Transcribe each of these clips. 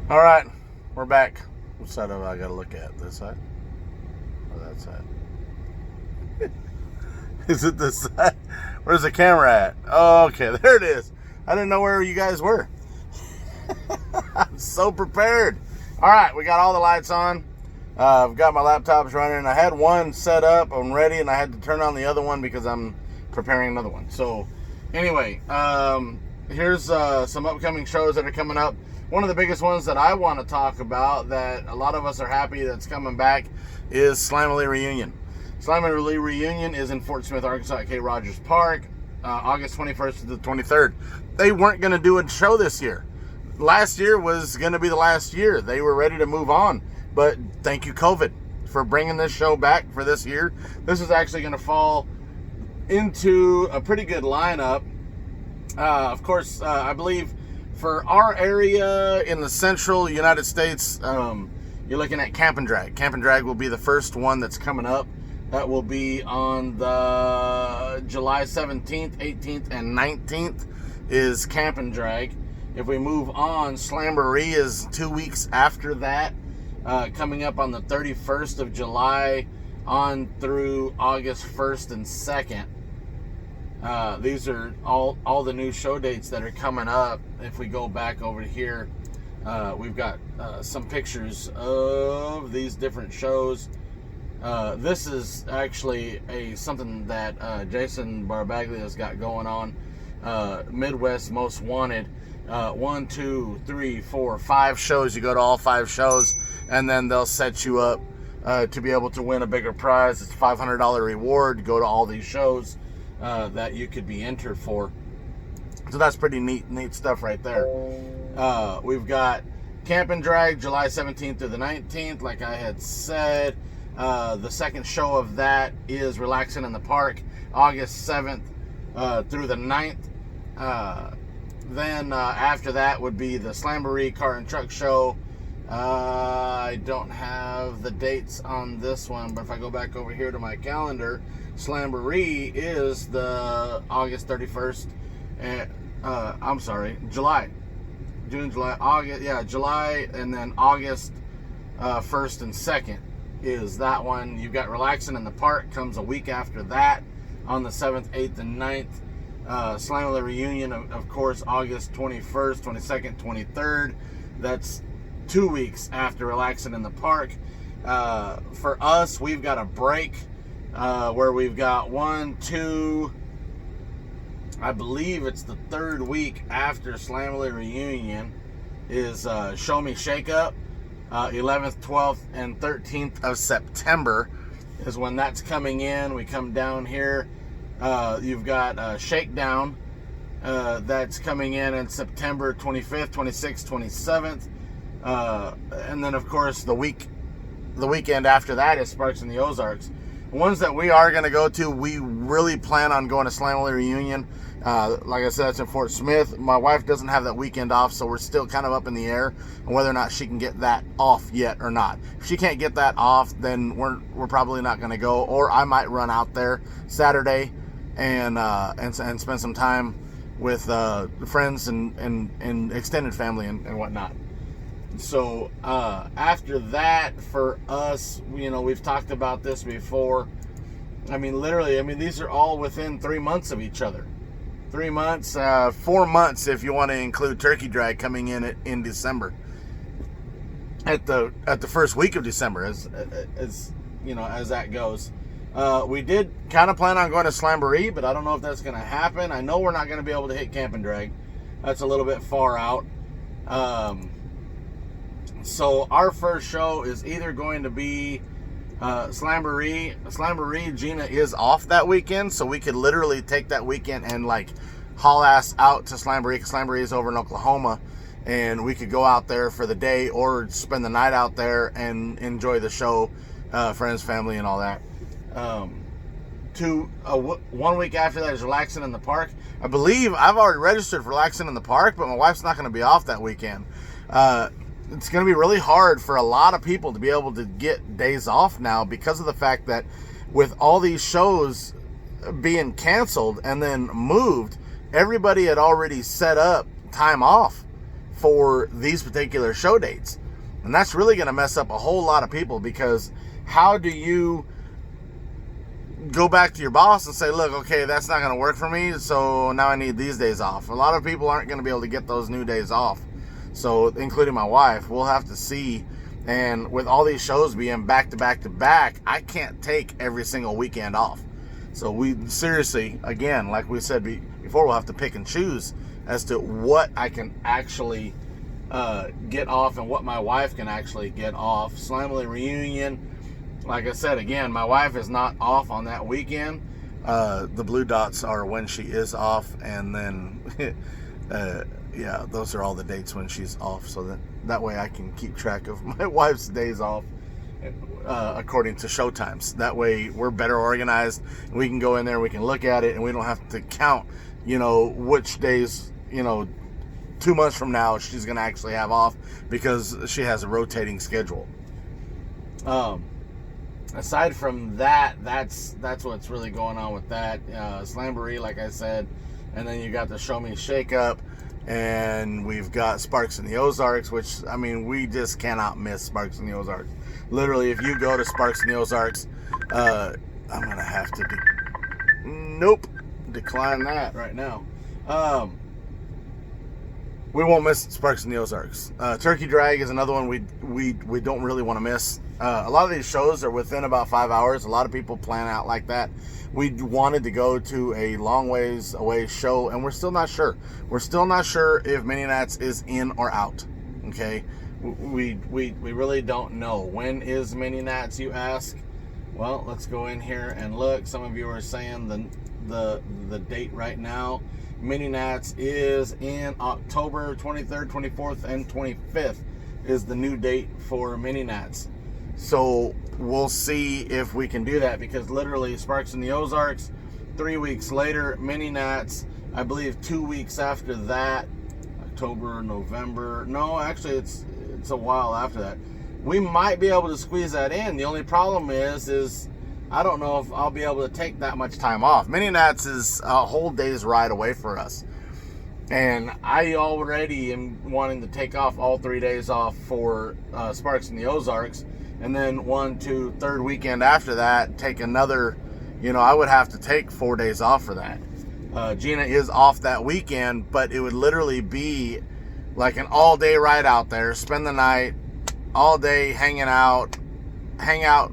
All right, we're back. What side have I got to look at? This side or that side? Is it this side? Where's the camera at? Oh, okay, there it is. I didn't know where you guys were. I'm so prepared. All right, we got all the lights on. I've got my laptops running. I had one set up and ready, and I had to turn on the other one because I'm preparing another one. So, anyway, here's some upcoming shows that are coming up. One of the biggest ones that I want to talk about that a lot of us are happy that's coming back is Slamily Reunion. Slamily Reunion is in Fort Smith, Arkansas at K. Rogers Park, August 21st to the 23rd. They weren't going to do a show this year. Last year was going to be the last year. They were ready to move on. But thank you, COVID, for bringing this show back for this year. This is actually going to fall into a pretty good lineup. Of course, I believe for our area in the central United States, you're looking at Camp and Drag. Camp and Drag will be the first one that's coming up. That will be on the July 17th, 18th, and 19th is Camp and Drag. If we move on, Slamboree is 2 weeks after that, coming up on the 31st of July on through August 1st and 2nd. These are all the new show dates that are coming up. If we go back over here, we've got some pictures of these different shows. This is actually something that Jason Barbaglia's got going on. Midwest Most Wanted. 1, 2, 3, 4, 5 shows. You go to all 5 shows, and then they'll set you up to be able to win a bigger prize. It's a $500 reward. Go to all these shows that you could be entered for. So that's pretty neat stuff right there. We've got Camp and Drag July 17th through the 19th, like I had said. The second show of that is Relaxing in the Park, August 7th through the 9th. Then after that would be the Slamboree Car and Truck Show. I don't have the dates on this one, but if I go back over here to my calendar, Slamboree is the August 31st. I'm sorry, July. June, July, August. Yeah, July, and then August 1st and 2nd is that one. You've got Relaxing in the Park comes a week after that on the 7th, 8th, and 9th. Slamily Reunion, of course, August 21st, 22nd, 23rd. That's 2 weeks after Relaxing in the Park. For us, we've got a break where we've got 1, 2, I believe it's the 3rd week after Slamily Reunion is Show Me Shake Up. 11th, 12th, and 13th of September is when that's coming in. We come down here. You've got Shakedown that's coming in September 25th, 26th, 27th. And then, of course, the weekend after that is Sparks in the Ozarks. The ones that we are going to go to, we really plan on going to Slamily Reunion. Like I said, it's in Fort Smith. My wife doesn't have that weekend off, so we're still kind of up in the air on whether or not she can get that off yet or not. If she can't get that off, then we're probably not going to go. Or I might run out there Saturday and spend some time with friends and extended family and whatnot. So after that, for us, we've talked about this before. I mean, literally, these are all within 3 months of each other. 3 months, 4 months if you want to include Turkey Drag coming in December. At the first week of December, as that goes. We did kind of plan on going to Slamboree, but I don't know if that's going to happen. I know we're not going to be able to hit Camp and Drag. That's a little bit far out. So our first show is either going to be Slamboree. Slamboree, Gina is off that weekend, so we could literally take that weekend and haul ass out to Slamboree, because Slamboree is over in Oklahoma, and we could go out there for the day or spend the night out there and enjoy the show, friends, family, and all that. 1 week after that is Relaxing in the Park. I believe I've already registered for Relaxing in the Park, but my wife's not going to be off that weekend. It's going to be really hard for a lot of people to be able to get days off now because of the fact that with all these shows being canceled and then moved, everybody had already set up time off for these particular show dates. And that's really going to mess up a whole lot of people, because how do you go back to your boss and say, look, okay, that's not going to work for me, so now I need these days off? A lot of people aren't going to be able to get those new days off. So, including my wife, we'll have to see. And with all these shows being back to back to back, I can't take every single weekend off. So we seriously, again, like we said before, we'll have to pick and choose as to what I can actually get off and what my wife can actually get off. Slamily Reunion, like I said, again, my wife is not off on that weekend. The blue dots are when she is off, and then yeah, those are all the dates when she's off, so that way I can keep track of my wife's days off according to show times. That way we're better organized, and we can go in there, we can look at it, and we don't have to count, which days, 2 months from now she's going to actually have off, because she has a rotating schedule. Aside from that, that's what's really going on with that. Slamboree, like I said, and then you got the Show Me Shake Up, and we've got Sparks in the Ozarks, which, I mean, we just cannot miss Sparks in the Ozarks. Literally, if you go to Sparks in the Ozarks, I'm going to have to decline that right now. We won't miss Sparks in the Ozarks. Turkey Drag is another one we don't really want to miss. A lot of these shows are within about 5 hours. A lot of people plan out like that. We wanted to go to a long ways away show, and we're still not sure. We're still not sure if Mini Nats is in or out. Okay, we really don't know. When is Mini Nats, you ask? Well, let's go in here and look. Some of you are saying the date right now. Mini Nats is in October 23rd, 24th, and 25th is the new date for Mini Nats. So we'll see if we can do that, because literally Sparks in the Ozarks, 3 weeks later, Mini Nats, I believe 2 weeks after that, October, November. No, actually it's a while after that. We might be able to squeeze that in. The only problem is I don't know if I'll be able to take that much time off. Mini Nats is a whole day's ride away for us. And I already am wanting to take off all 3 days off for Sparks in the Ozarks. And then 1, 2, 3rd weekend after that, take another, I would have to take 4 days off for that. Gina is off that weekend, but it would literally be like an all-day ride out there, spend the night, all day hang out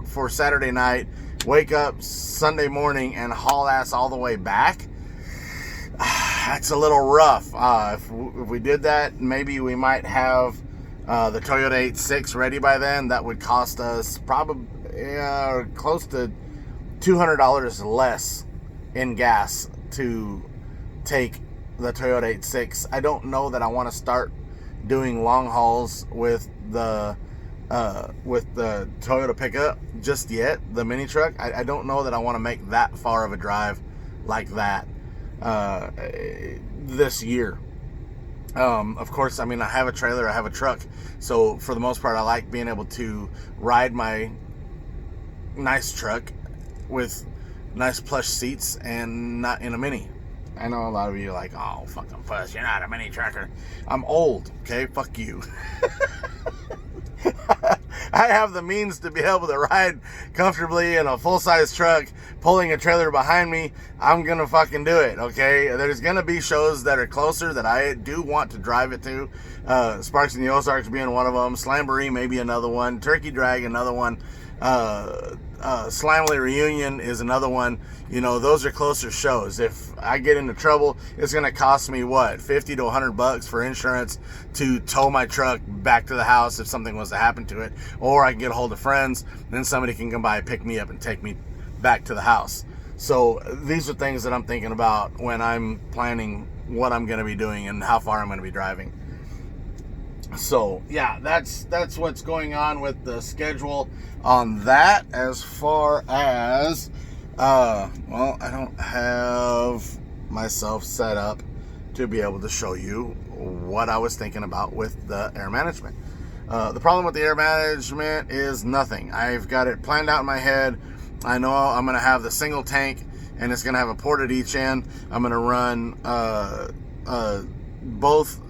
for Saturday night, wake up Sunday morning and haul ass all the way back. That's a little rough. If we did that, maybe we might have the Toyota 86 ready by then. That would cost us probably close to $200 less in gas to take the Toyota 86. I don't know that I want to start doing long hauls with the Toyota pickup just yet, the mini truck. I don't know that I want to make that far of a drive like that this year. Of course, I mean, I have a trailer, I have a truck, so for the most part I like being able to ride my nice truck with nice plush seats and not in a mini. I know a lot of you are like, oh, fucking puss, you're not a mini trucker. I'm old, okay? Fuck you. I have the means to be able to ride comfortably in a full-size truck, pulling a trailer behind me. I'm gonna fucking do it, okay? There's gonna be shows that are closer that I do want to drive it to. Sparks in the Ozarks being one of them. Slamboree maybe another one. Turkey Drag another one. Slamily Reunion is another one. Those are closer shows. If I get into trouble, it's going to cost me what, $50 to $100 for insurance to tow my truck back to the house if something was to happen to it, or I can get a hold of friends, then somebody can come by, pick me up, and take me back to the house. So these are things that I'm thinking about when I'm planning what I'm going to be doing and how far I'm going to be driving. So yeah, that's what's going on with the schedule on that. As far as well, I don't have myself set up to be able to show you what I was thinking about with the air management. The problem with the air management is nothing. I've got it planned out in my head. I know I'm going to have the single tank, and it's going to have a port at each end. I'm going to run both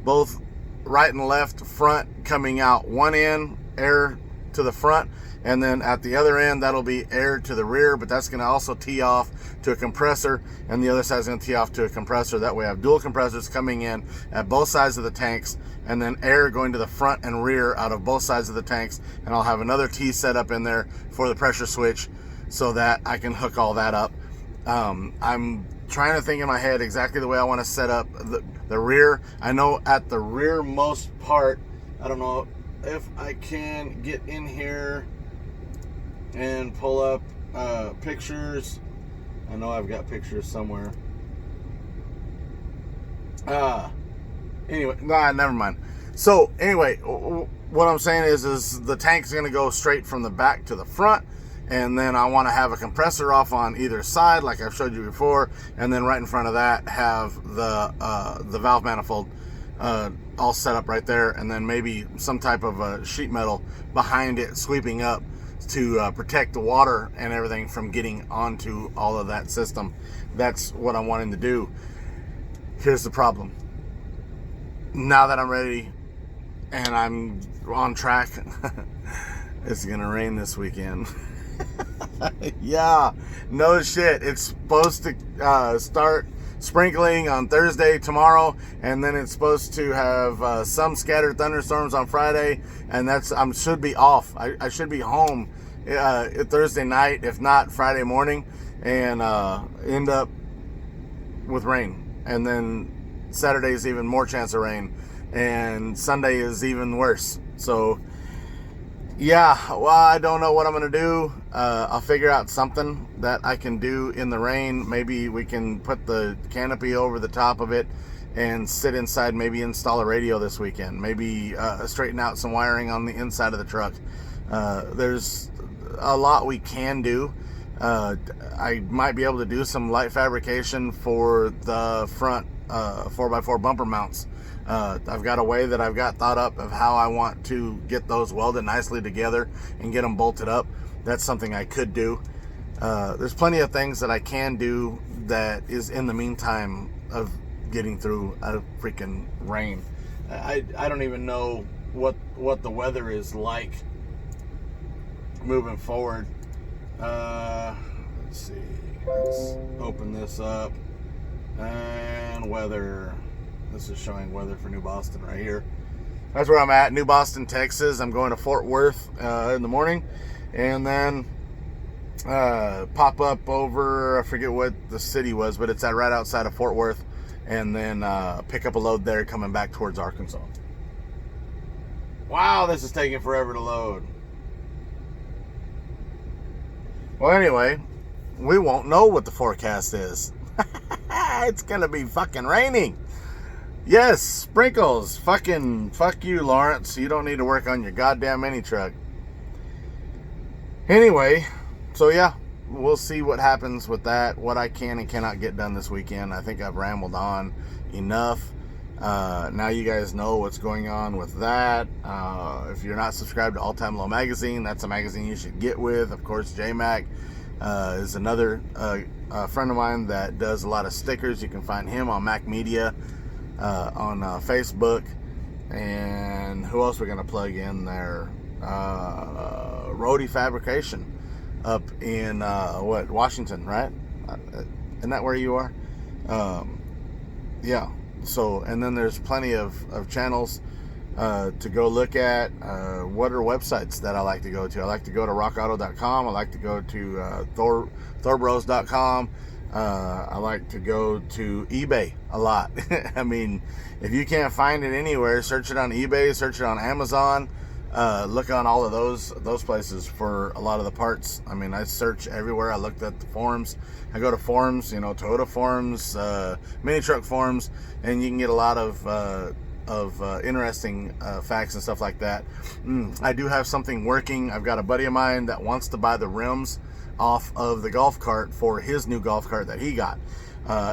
both right and left front coming out one end, air to the front, and then at the other end that'll be air to the rear, but that's going to also tee off to a compressor, and the other side is going to tee off to a compressor. That way I have dual compressors coming in at both sides of the tanks, and then air going to the front and rear out of both sides of the tanks, and I'll have another T set up in there for the pressure switch so that I can hook all that up. I'm trying to think in my head exactly the way I want to set up the rear. I know at the rearmost part, I don't know if I can get in here and pull up pictures. I know I've got pictures somewhere. Anyway, nah, never mind. So anyway, what I'm saying is the tank's going to go straight from the back to the front, and then I want to have a compressor off on either side, like I've showed you before, and then right in front of that have the valve manifold all set up right there, and then maybe some type of sheet metal behind it sweeping up to protect the water and everything from getting onto all of that system. That's what I'm wanting to do. Here's the problem. Now that I'm ready and I'm on track, it's gonna rain this weekend. Yeah, no shit. It's supposed to start sprinkling on Thursday, tomorrow, and then it's supposed to have some scattered thunderstorms on Friday, and I should be off. I should be home Thursday night, if not Friday morning, and end up with rain. And then Saturday is even more chance of rain, and Sunday is even worse. So yeah, well, I don't know what I'm going to do. I'll figure out something that I can do in the rain. Maybe we can put the canopy over the top of it and sit inside, maybe install a radio this weekend. Maybe straighten out some wiring on the inside of the truck. There's a lot we can do. I might be able to do some light fabrication for the front 4x4 bumper mounts. I've got a way that I've got thought up of how I want to get those welded nicely together and get them bolted up. That's something I could do. There's plenty of things that I can do that is in the meantime of getting through a freaking rain. I don't even know what the weather is like moving forward. Let's see. Let's open this up. And weather. This is showing weather for New Boston right here. That's where I'm at, New Boston, Texas. I'm going to Fort Worth in the morning, and then pop up over, I forget what the city was, but it's right outside of Fort Worth, and then pick up a load there coming back towards Arkansas. Wow, this is taking forever to load. Well, anyway, we won't know what the forecast is. It's gonna be fucking raining. Yes, sprinkles. Fuck you, Lawrence. You don't need to work on your goddamn mini truck. Anyway, so yeah, we'll see what happens with that, what I can and cannot get done this weekend. I think I've rambled on enough. Now you guys know what's going on with that. If you're not subscribed to All Time Low Magazine, that's a magazine you should get with. Of course, JMac is another friend of mine that does a lot of stickers. You can find him on Mac Media on Facebook. And who else we're going to plug in there? Roadie Fabrication up in Washington, right? Isn't that where you are? Yeah. So, and then there's plenty of channels to go look at. What are websites that I like to go to? I like to go to rockauto.com. I like to go to thorbros.com. I like to go to eBay a lot. I mean, if you can't find it anywhere, search it on eBay, search it on Amazon. Look on all of those places for a lot of the parts. I mean, I search everywhere. I looked at the forums. I go to forums, Toyota forums, Minitruck forums, and you can get a lot of interesting facts and stuff like that. I do have something working. I've got a buddy of mine that wants to buy the rims off of the golf cart for his new golf cart that he got.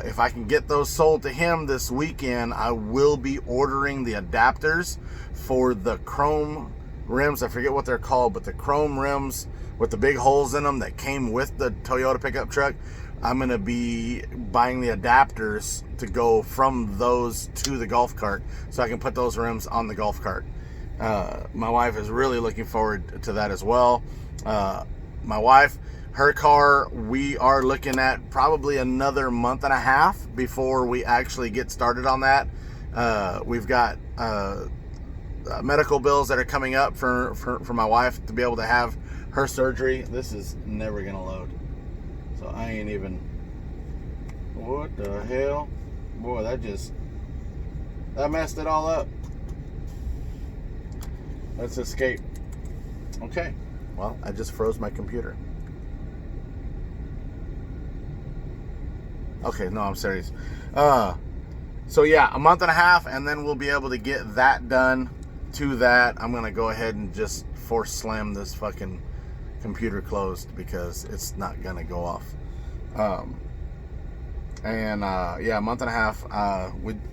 If I can get those sold to him this weekend, I will be ordering the adapters for the chrome rims. I forget what they're called, but the chrome rims with the big holes in them that came with the Toyota pickup truck. I'm going to be buying the adapters to go from those to the golf cart so I can put those rims on the golf cart. My wife is really looking forward to that as well. My wife, her car, we are looking at probably another month and a half before we actually get started on that. We've got medical bills that are coming up for my wife to be able to have her surgery. This is never going to load. So I ain't even... What the hell? Boy, that messed it all up. Let's escape. Okay. Well, I just froze my computer. Okay, no, I'm serious. So yeah, a month and a half, and then we'll be able to get that done. To that, I'm going to go ahead and just force slam this fucking computer closed because it's not going to go off. Yeah, a month and a half.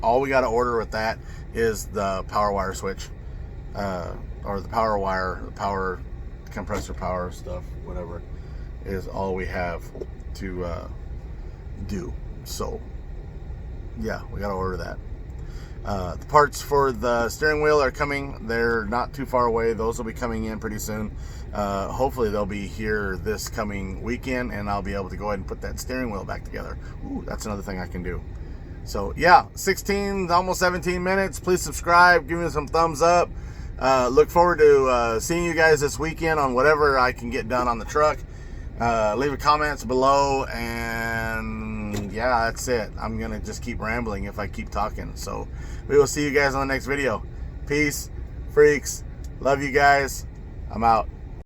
All we got to order with that is the power wire switch, or the power wire, the power compressor power stuff, whatever, is all we have to do. So yeah, we got to order that. The parts for the steering wheel are coming. They're not too far away. Those will be coming in pretty soon. Hopefully they'll be here this coming weekend, and I'll be able to go ahead and put that steering wheel back together. Ooh, that's another thing I can do. So yeah, 16, almost 17 minutes. Please subscribe. Give me some thumbs up. Look forward to seeing you guys this weekend on whatever I can get done on the truck. Leave a comments below, and yeah, that's it. I'm gonna just keep rambling if I keep talking. So we will see you guys on the next video. Peace, freaks. Love you guys. I'm out.